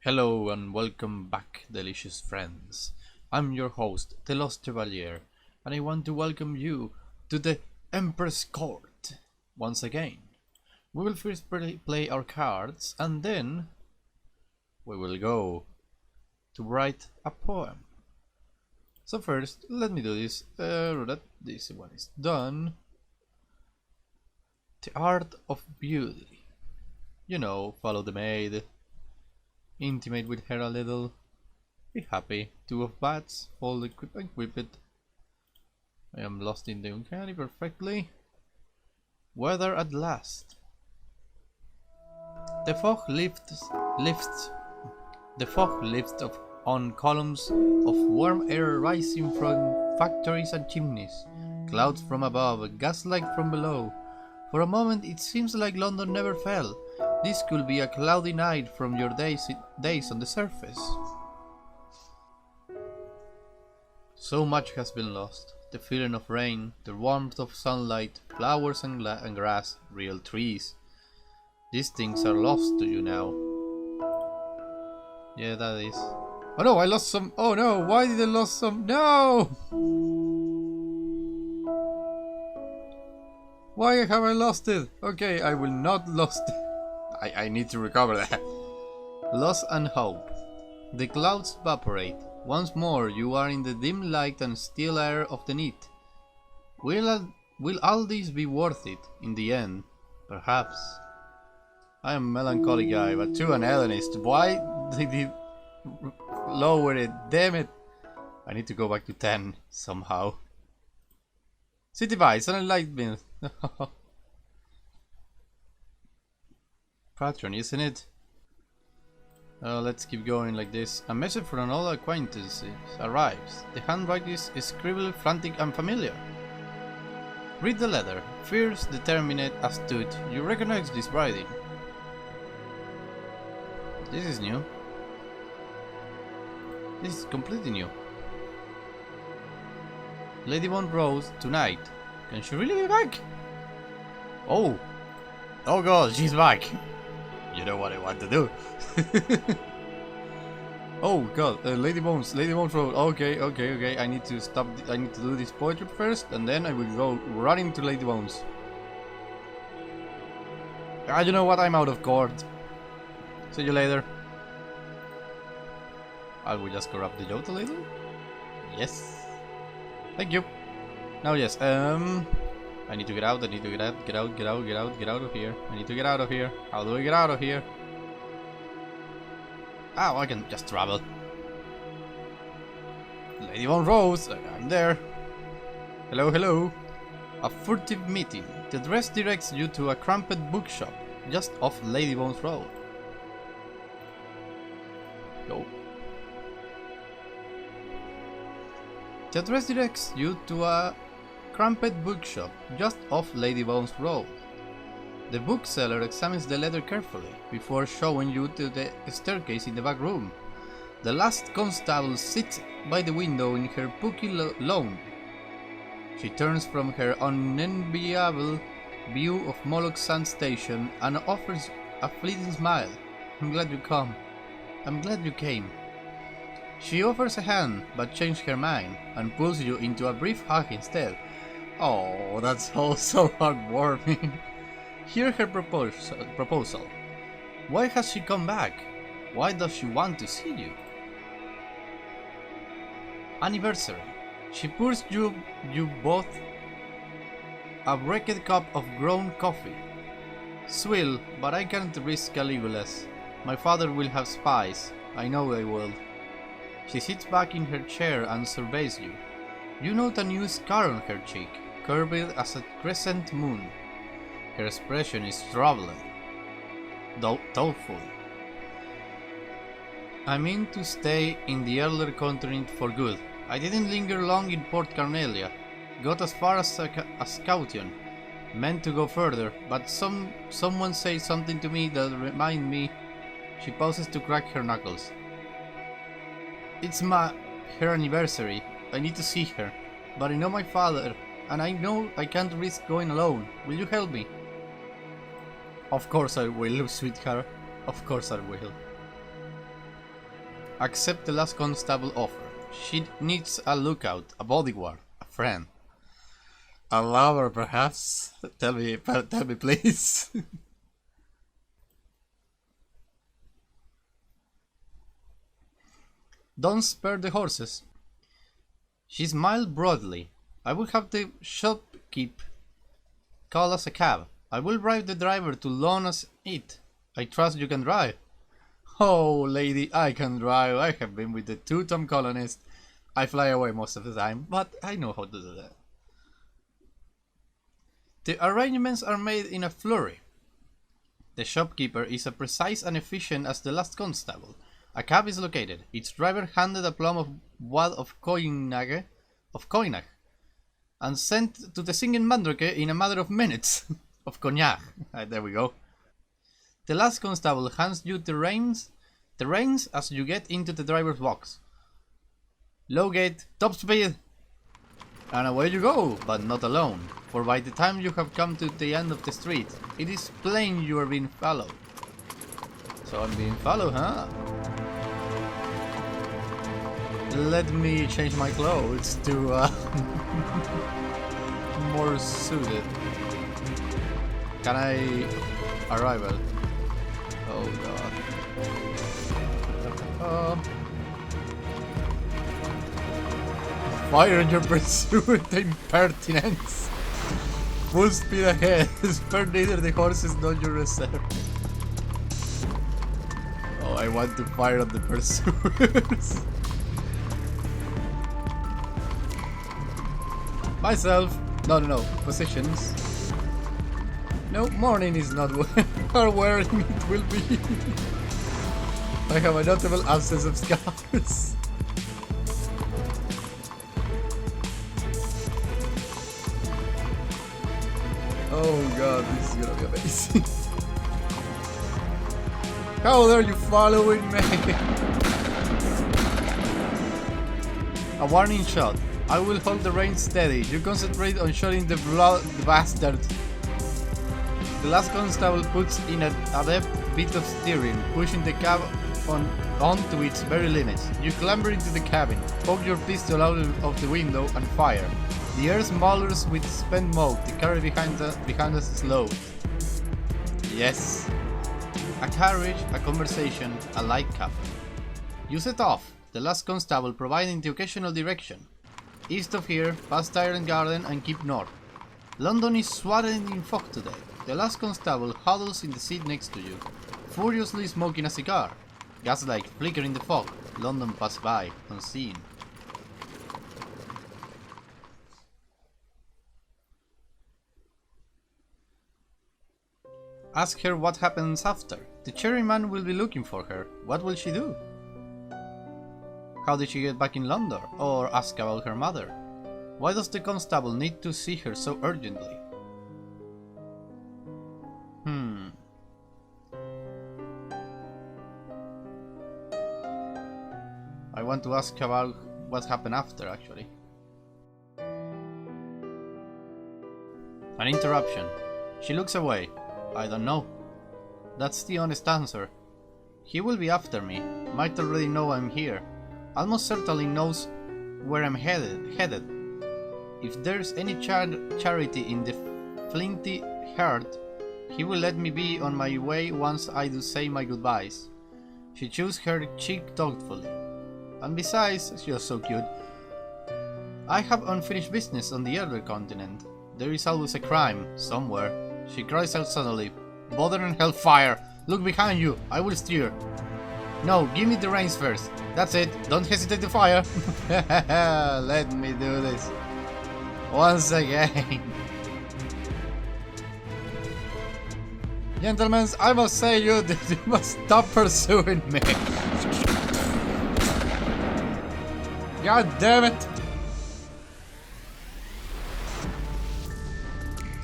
Hello and welcome back, delicious friends. I'm your host, the Lost Chevalier, and I want to welcome you to the Empress Court once again. We will first play our cards and then we will go to write a poem. So first, let me do this. This one is done. The art of beauty. You know, follow the maid. Intimate with her a little. Be happy. Two of bats. Fold equip it. I am lost in the uncanny perfectly. Weather at last. The fog lifts. The fog lifts on columns of warm air rising from factories and chimneys. Clouds from above, gaslight from below. For a moment it seems like London never fell. This could be a cloudy night from your days on the surface. So much has been lost. The feeling of rain, the warmth of sunlight, flowers and grass, real trees. These things are lost to you now. Yeah, that is. Oh no, I lost some. Oh no, why did I lose some? No! Why have I lost it? Okay, I will not lost it. I need to recover that. Loss and hope. The clouds evaporate. Once more you are in the dim light and still air of the night. Will all this be worth it in the end? Perhaps. I am a melancholy guy, but to an Hellenist. Why did he lower it? Damn it. I need to go back to 10 somehow. City Vice and Enlightenment. Patron, isn't it? Let's keep going like this. A message from an old acquaintance arrives. The handwriting is scribbled, frantic and familiar. Read the letter. Fierce, determined, astute. You recognize this writing. This is new. This is completely new. Lady Montrose tonight. Can she really be back? Oh! Oh god, she's back! You know what I want to do. Oh god, Lady Montrose. Okay. I need to stop. I need to do this poetry first, and then I will go running to Lady Bones. Ah, you know what? I'm out of court. See you later. I will just corrupt the yacht a little. Yes. Thank you. Now yes. I need to get out. Get out of here. I need to get out of here. How do I get out of here? Oh, I can just travel. Lady Montrose, I'm there. Hello. A furtive meeting. The address directs you to a cramped bookshop just off Lady Bones Road. Go. The address directs you to a cramped bookshop just off Lady Bones Road. The bookseller examines the letter carefully before showing you to the staircase in the back room. The last constable sits by the window in her pooky lawn. She turns from her unenviable view of Moloch Sand Station and offers a fleeting smile. I'm glad you come. I'm glad you came. She offers a hand but changes her mind and pulls you into a brief hug instead. Oh, that's all so heartwarming. Hear her proposal. Why has she come back? Why does she want to see you? Anniversary. She pours you both a wrecked cup of ground coffee. Swill, but I can't risk Caligula's. My father will have spies. I know they will. She sits back in her chair and surveys you. You note a new scar on her cheek, curved as a crescent moon. Her expression is troubled, doubtful. I mean to stay in the elder continent for good. I didn't linger long in Port Carnelia. Got as far as Caution. Meant to go further, but someone said something to me that reminded me. She pauses to crack her knuckles. It's her anniversary. I need to see her. But I know my father, and I know I can't risk going alone. Will you help me? Of course I will, sweetheart. Of course I will. Accept the last constable offer. She needs a lookout, a bodyguard, a friend. A lover, perhaps? Tell me please. Don't spare the horses. She smiled broadly. I will have the shopkeep call us a cab. I will bribe the driver to loan us it. I trust you can drive. Oh, lady, I can drive. I have been with the two-time colonist. I fly away most of the time, but I know how to do that. The arrangements are made in a flurry. The shopkeeper is as precise and efficient as the last constable. A cab is located. Its driver handed a plum of wad of coinage, and sent to the singing mandrake in a matter of minutes. Of cognac. There we go. The last constable hands you the reins as you get into the driver's box. Low gate, top speed! And away you go, but not alone, for by the time you have come to the end of the street, it is plain you are being followed. So I'm being followed, huh? Let me change my clothes to more suited. Can I arrival? Oh god. Fire on your pursuit, impertinence! Full speed ahead, spare neither the horses nor your reserve. Oh, I want to fire on the pursuers. Myself. No. Positions. No, morning is not or where it will be. I have a notable absence of scars. Oh god, this is gonna be amazing. How are you following me? A warning shot. I will hold the reins steady. You concentrate on shooting the bastard. The last constable puts in an adept bit of steering, pushing the cab onto its very limits. You clamber into the cabin, poke your pistol out of the window and fire. The air smolders with spent smoke. The car behind us slows. Yes. A carriage, a conversation, a light cafe. You set off, the last constable providing the occasional direction. East of here, past Iron Garden and keep north. London is swathed in fog today. The last constable huddles in the seat next to you, furiously smoking a cigar. Gaslight flicker in the fog. London passed by, unseen. Ask her what happens after. The cherryman will be looking for her. What will she do? How did she get back in London? Or ask about her mother? Why does the constable need to see her so urgently? I want to ask about what happened after, actually. An interruption. She looks away. I don't know. That's the honest answer. He will be after me. Might already know I'm here. Almost certainly knows where I'm headed. If there's any charity in the flinty heart, he will let me be on my way once I do say my goodbyes. She chews her cheek thoughtfully. And besides, you're so cute. I have unfinished business on the other continent. There is always a crime, somewhere. She cries out suddenly. Bother and hellfire! Look behind you, I will steer. No, give me the reins first. That's it, don't hesitate to fire. Let me do this. Once again. Gentlemen, I must say you must stop pursuing me. God damn it!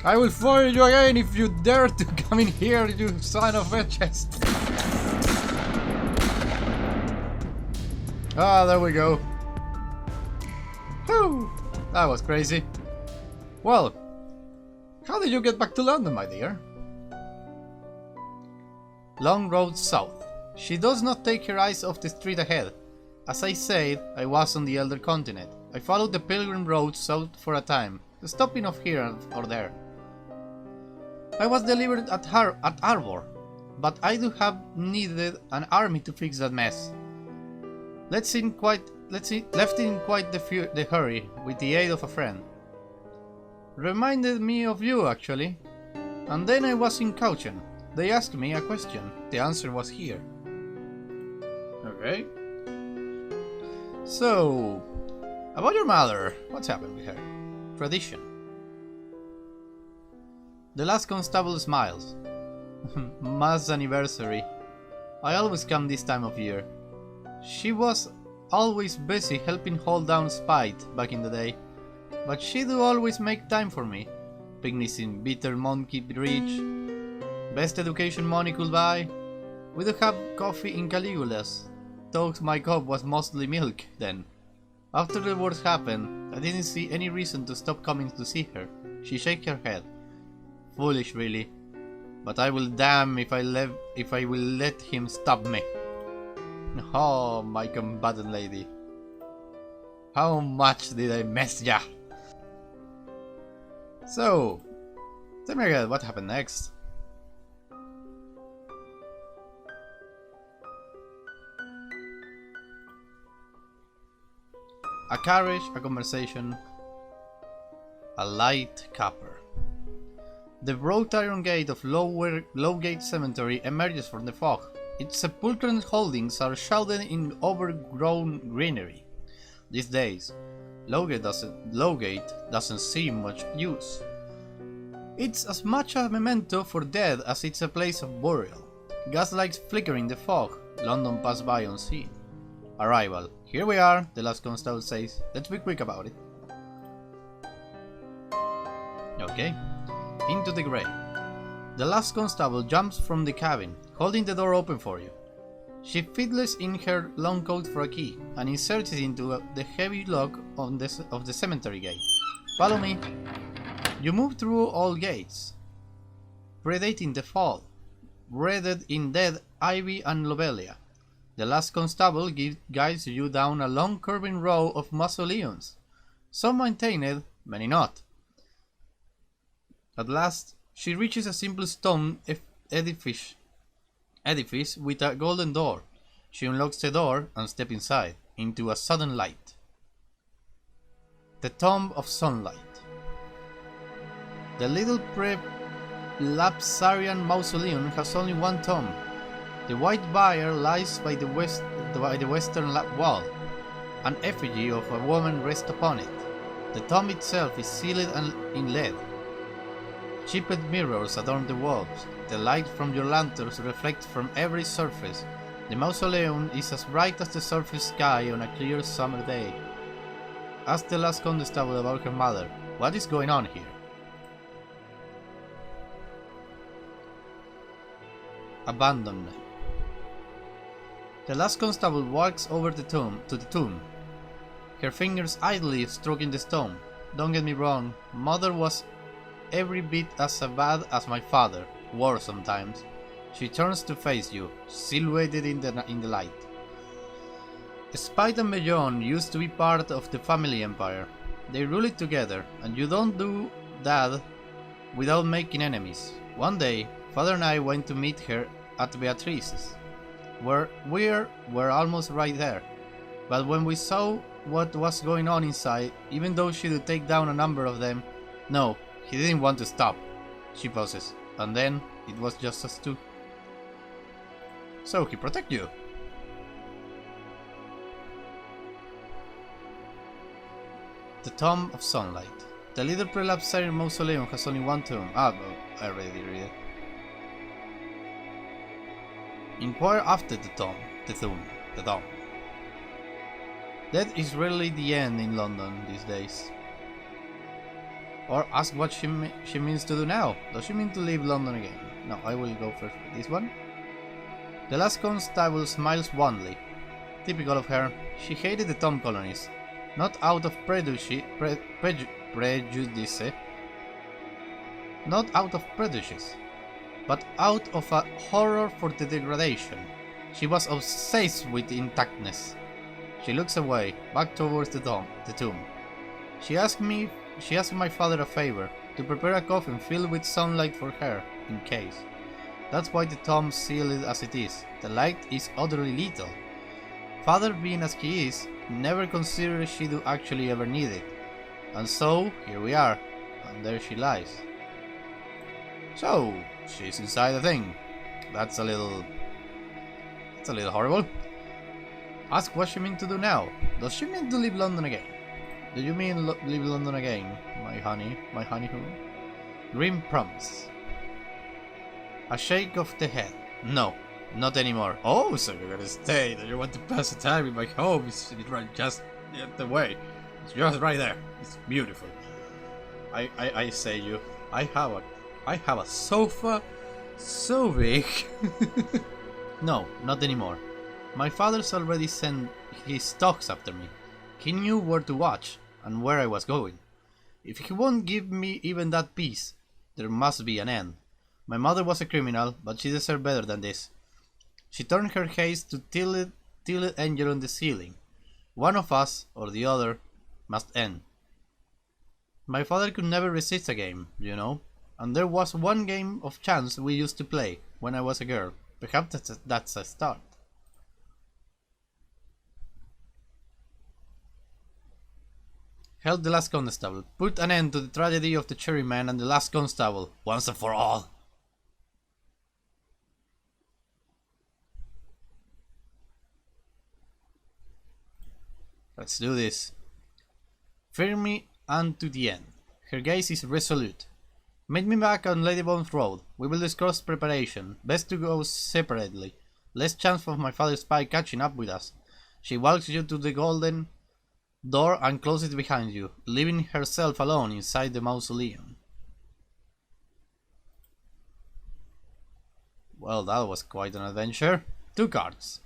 I will fire you again if you dare to come in here, you son of a chest. Ah, there we go. Whew, that was crazy. Well, how did you get back to London, my dear? Long road south. She does not take her eyes off the street ahead. As I said, I was on the Elder Continent. I followed the pilgrim road south for a time, stopping off here or there. I was delivered at Arbor, but I do have needed an army to fix that mess. Left in quite the hurry, with the aid of a friend. Reminded me of you, actually. And then I was in Caution. They asked me a question. The answer was here. Okay. So, about your mother, what's happened with her? Tradition. The last constable smiles. Mass anniversary. I always come this time of year. She was always busy helping hold down Spite back in the day, but she do always make time for me. Picnics in Bitter Monkey Bridge, best education money could buy. We do have coffee in Caligula's, though my cup was mostly milk then. After the wars happened, I didn't see any reason to stop coming to see her. She shake her head. Foolish really, but I will damn if I will let him stop me. Oh, my combatant lady. How much did I mess ya? So, tell me again what happened next. A carriage, a conversation, a light copper. The wrought iron gate of Lowgate Cemetery emerges from the fog. Its sepulchral holdings are shrouded in overgrown greenery. These days, Lowgate doesn't see much use. It's as much a memento for dead as it's a place of burial. Gaslights flicker in the fog. London passed by unseen. Arrival. Here we are, the last constable says. Let's be quick about it. Okay. Into the grey. The last constable jumps from the cabin, holding the door open for you. She fiddles in her long coat for a key and inserts it into the heavy lock of the cemetery gate. Follow me. You move through all gates, predating the fall, wreathed in dead ivy and lobelia. The last constable guides you down a long curving row of mausoleums, some maintained, many not. At last, she reaches a simple stone edifice with a golden door. She unlocks the door and steps inside, into a sudden light. The Tomb of Sunlight. The little pre-lapsarian mausoleum has only one tomb. The white bier lies by the western wall. An effigy of a woman rests upon it. The tomb itself is sealed in lead. Chipped mirrors adorn the walls. The light from your lanterns reflects from every surface. The mausoleum is as bright as the surface sky on a clear summer day. Ask the last constable about her mother. What is going on here? Abandonment. The last constable walks over to the tomb, her fingers idly stroking the stone. Don't get me wrong, mother was every bit as bad as my father, worse sometimes. She turns to face you, silhouetted in the light. Spite and Beyond used to be part of the family empire. They rule it together, and you don't do that without making enemies. One day, father and I went to meet her at Beatrice's. We're almost right there, but when we saw what was going on inside, even though she would take down a number of them, no, he didn't want to stop. She pauses, and then it was just us two. So he protect you. The Tomb of Sunlight. The little prelapsarian mausoleum has only one tomb. I already read it. Inquire after the tomb. Death is rarely the end in London these days. Or ask what she means to do now. Does she mean to leave London again? No, I will go first with this one. The last constable smiles wanly. Typical of her, she hated the tomb colonies. Not out of prejudice, but out of a horror for the degradation. She was obsessed with intactness. She looks away, back towards the tomb. She asked my father a favor, to prepare a coffin filled with sunlight for her, in case. That's why the tomb sealed as it is. The light is utterly lethal. Father, being as he is, never considered she do actually ever need it. And so, here we are, and there she lies. So, she's inside the thing. That's a little horrible. Ask what she means to do now. Does she mean to leave London again? Do you mean leave London again, my honeyhoo? Grim promise. A shake of the head. No, not anymore. Oh, so you're gonna stay? That you want to pass the time in my home? It's right just the way. It's just right there. It's beautiful. I say you. I have a sofa so big. No, not anymore. My father's already sent his dogs after me. He knew where to watch and where I was going. If he won't give me even that peace, there must be an end. My mother was a criminal, but she deserved better than this. She turned her gaze to tilted angel on the ceiling. One of us, or the other, must end. My father could never resist a game, you know, and there was one game of chance we used to play when I was a girl. Perhaps that's a start. Held the Last Constable. Put an end to the tragedy of the Cherryman and the Last Constable, once and for all. Let's do this. Fear me and to the end. Her gaze is resolute. Meet me back on Ladybones Road. We will discuss preparation. Best to go separately. Less chance of my father's spy catching up with us. She walks you to the golden door and closes behind you, leaving herself alone inside the mausoleum. Well, that was quite an adventure. 2 cards.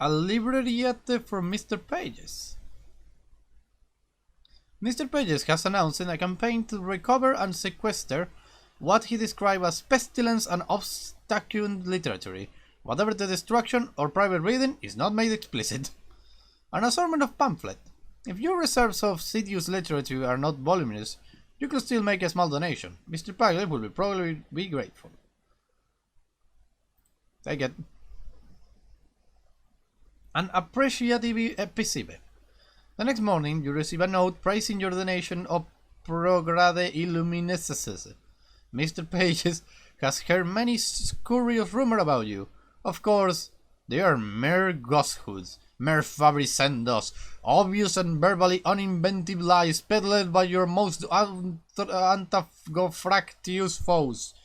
A librariette from Mr. Pages. Mr. Pages has announced a campaign to recover and sequester what he described as pestilence and obscure literature, whatever the destruction or private reading is not made explicit. An assortment of pamphlet. If your reserves of serious literature are not voluminous, you could still make a small donation. Mr. Pages will probably be grateful. Take it. An appreciative episode. The next morning, you receive a note praising your donation of pro grade illuminescences. Mr. Pages has heard many curious rumors about you. Of course, they are mere goshoods, mere fabricendos, obvious and verbally uninventive lies peddled by your most antagofractious foes.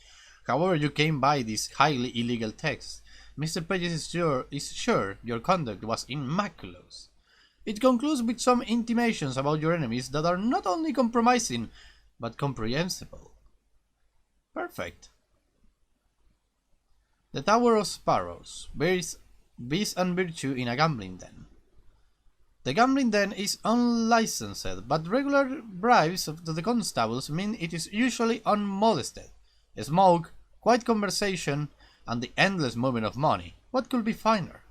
However you came by this highly illegal text, Mr. Pages is sure your conduct was immaculous. It concludes with some intimations about your enemies that are not only compromising, but comprehensible. Perfect. The Tower of Sparrows. Vice and virtue in a gambling den. The gambling den is unlicensed, but regular bribes to the constables mean it is usually unmolested. Smoke, quiet conversation, and the endless movement of money. What could be finer?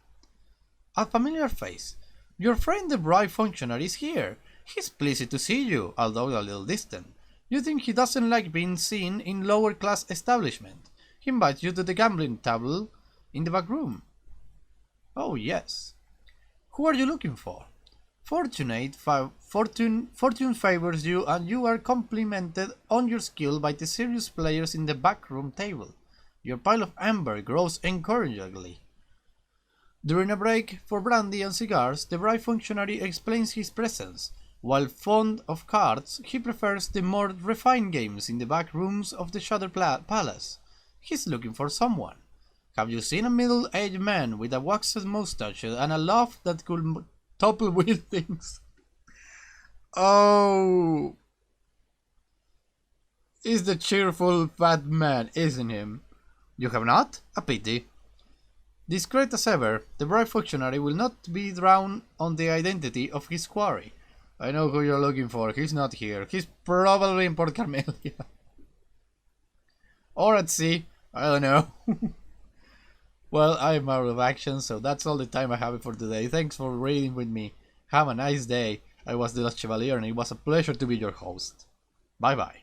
A familiar face. Your friend the bribe functionary is here. He's pleased to see you, although a little distant. You think he doesn't like being seen in lower class establishment. He invites you to the gambling table in the back room. Oh yes. Who are you looking for? Fortune favors you and you are complimented on your skill by the serious players in the backroom table. Your pile of amber grows encouragingly. During a break for brandy and cigars, the bribe functionary explains his presence. While fond of cards, he prefers the more refined games in the back rooms of the Shutter Palace. He's looking for someone. Have you seen a middle-aged man with a waxed mustache and a laugh that could topple weird things? Oh, he's the cheerful fat man, isn't he? You have not? A pity. Discreet as ever, the bribe functionary will not be drawn on the identity of his quarry. I know who you're looking for. He's not here. He's probably in Port Carmelia. Or at sea. I don't know. Well, I'm out of action, so that's all the time I have for today. Thanks for reading with me. Have a nice day. I was the Last Chevalier, and it was a pleasure to be your host. Bye bye.